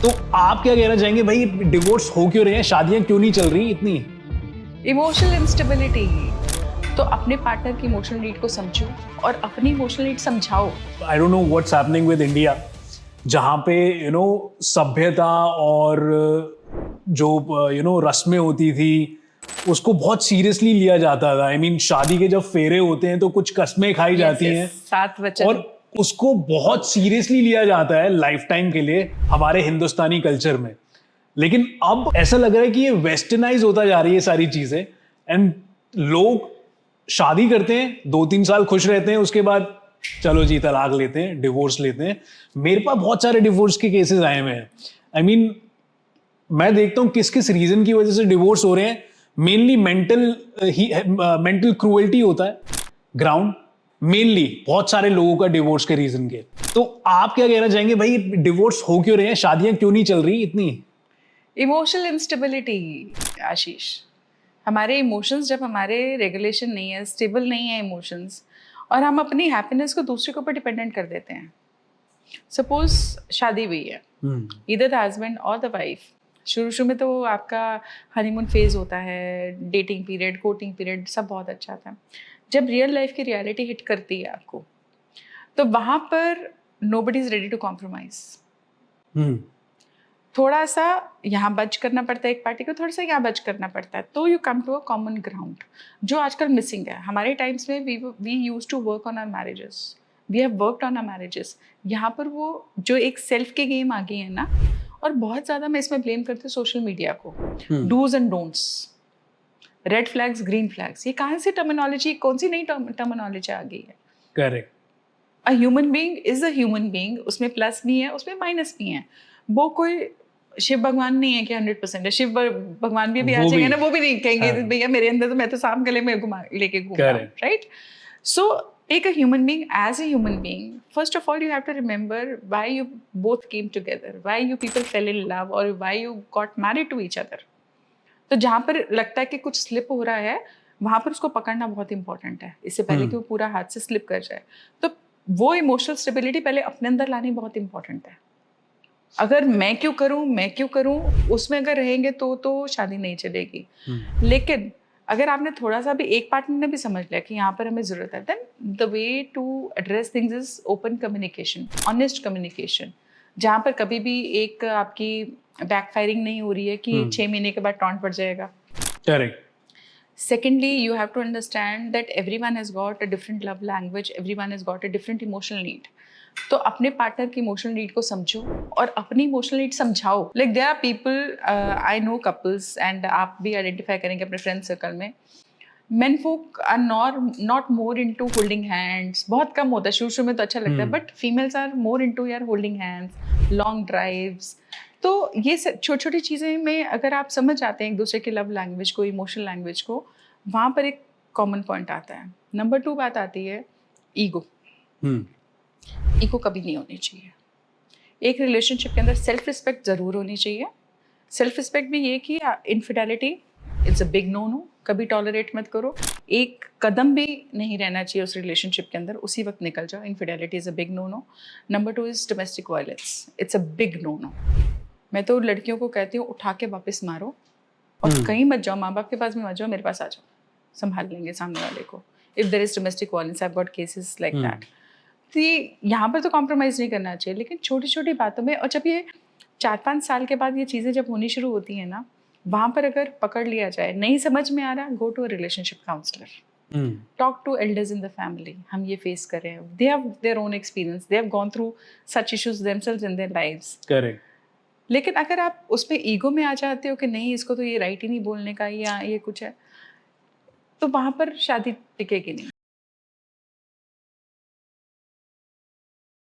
तो आप क्या कहना चाहेंगे भाई, डिवोर्स हो क्यों रहे हैं, शादियां क्यों नहीं चल रही इतनी? Emotional instability. तो अपने पार्टनर की इमोशनल नीड को समझो और अपनी इमोशनल नीड समझाओ। I don't know what's happening with India, जहां पे सभ्यता और जो रस्में होती थी उसको बहुत सीरियसली लिया जाता था। आई मीन शादी के जब फेरे होते हैं तो कुछ कस्में खाई यस जाती यस, हैं 7 वचन। और उसको बहुत सीरियसली लिया जाता है लाइफ टाइम के लिए हमारे हिंदुस्तानी कल्चर में। लेकिन अब ऐसा लग रहा है कि ये वेस्टर्नाइज होता जा रही है सारी चीजें, एंड लोग शादी करते हैं 2-3 साल खुश रहते हैं, उसके बाद चलो जी तलाक लेते हैं, डिवोर्स लेते हैं। मेरे पास बहुत सारे डिवोर्स के केसेस आए हुए हैं। आई मीन मैं देखता हूँ किस किस रीजन की वजह से डिवोर्स हो रहे हैं। मेनली मेंटल क्रूएल्टी होता है ग्राउंड, मेनली बहुत सारे लोगों का डिवोर्स के रीजन के। तो आप क्या कहना चाहेंगे भाई, डिवोर्स हो क्यों रहे हैं, शादियां क्यों नहीं चल रही इतनी? Emotional instability. आशीष, हमारे इमोशंस जब हमारे रेगुलेशन नहीं है, स्टेबल नहीं है इमोशंस, और हम अपनी हैप्पीनेस को दूसरे के ऊपर डिपेंडेंट कर देते हैं। सपोज शादी हुई है, इधर द हस्बैंड और द वाइफ, शुरू शुरू में तो आपका हनीमून फेज होता है, डेटिंग पीरियड, कोटिंग पीरियड, सब बहुत अच्छा था। जब रियल लाइफ की रियलिटी हिट करती है आपको, तो वहाँ पर nobody is ready to compromise. थोड़ा सा यहाँ बच करना पड़ता है एक पार्टी को, थोड़ा सा यहाँ बच करना पड़ता है, तो you come to a common ground, जो आजकल मिसिंग है। हमारे टाइम्स में we use to work on our marriages, we have worked on our marriages. यहाँ पर वो जो एक सेल्फ के गेम आ गई है ना, और बहुत ज़्यादा मैं इसमें ब्लेम करती हूँ सोशल मीडिया को। Do's and don'ts, red flags, green flags, ये कहाँ से टर्मिनोलॉजी, कौन सी नई टर्मिनोलॉजी आ गई है? Correct. A human being is a human being, उसमें प्लस भी है, उसमें माइनस भी है। वो कोई शिव भगवान नहीं है कि 100% है। शिव भगवान भी आ वो जाएंगे भी ना, वो भी नहीं कहेंगे हाँ, भैया मेरे अंदर तो मैं तो सांप गले में घुमा लेके घूम रहा हूँ, correct. Right? So take a human being as a human being. First of all you have to remember why you both came together, why you people fell in love, और why you got married to each other. तो जहाँ पर लगता है कि कुछ slip हो रहा है, वहाँ पर उसको पकड़ना बहुत इंपॉर्टेंट है, इससे पहले कि वो पूरा हाथ से स्लिप कर जाए। तो वो इमोशनल स्टेबिलिटी पहले अपने अंदर लानी बहुत इंपॉर्टेंट है। अगर मैं क्यों करूं उसमें अगर रहेंगे तो शादी नहीं चलेगी। लेकिन अगर आपने थोड़ा सा भी, एक पार्टनर ने भी समझ लिया कि यहाँ पर हमें जरूरत है, then the way to address things is open communication, honest communication, जहाँ पर कभी भी एक आपकी बैकफायरिंग नहीं हो रही है कि 6 महीने के बाद टॉन्ट पड़ जाएगा। Correct. Secondly, you have to understand that everyone has got a different love language, everyone has got a different emotional need. तो अपने पार्टनर की इमोशनल नीड को समझो और अपनी इमोशनल नीड समझाओ। Like there are people, I know couples, and आप भी आइडेंटिफाई करेंगे अपने फ्रेंड सर्कल में, men folk are not more into holding hands. बहुत कम होता है, शुरू शुरू में तो अच्छा लगता है, but females are more into यार होल्डिंग हैंड्स, लॉन्ग ड्राइव्स। तो ये छोटी छोटी चीज़ें में अगर आप समझ आते हैं एक दूसरे की लव लैंग्वेज को, इमोशनल लैंग्वेज को, वहाँ पर एक कॉमन पॉइंट आता है। नंबर 2 बात आती है ईगो। ईगो कभी नहीं होनी चाहिए एक रिलेशनशिप के अंदर। सेल्फ रिस्पेक्ट ज़रूर होनी चाहिए। सेल्फ रिस्पेक्ट भी ये कि infidelity it's a big no no, कभी टॉलरेट मत करो। एक कदम भी नहीं रहना चाहिए उस रिलेशनशिप के अंदर, उसी वक्त निकल जाओ। Infidelity is a big no no. Number 2 is domestic violence, it's a big no no. मैं तो लड़कियों को कहती हूँ उठा के वापस मारो, और कहीं मत जाओ, माँ बाप के पास भी मत जाओ, मेरे पास आ जाओ, संभाल लेंगे सामने वाले को। If there is domestic violence, I have got cases like that. तो ये यहाँ पर तो कॉम्प्रोमाइज़ नहीं करना चाहिए, लेकिन छोटी छोटी बातों में। और जब ये 4-5 साल के बाद ये चीज़ें जब होनी शुरू होती हैं ना, वहाँ पर अगर पकड़ लिया जाए, नहीं समझ में आ रहा, go to a relationship counsellor, talk to elders in the family, हम ये फेस कर रहे हैं, they have their own experience, they have gone through such issues themselves in their lives. Correct. लेकिन अगर आप उसमें ईगो में आ जाते हो कि नहीं इसको तो ये राइट ही नहीं बोलने का, या ये कुछ है, तो वहाँ पर शादी टिकेगी नहीं।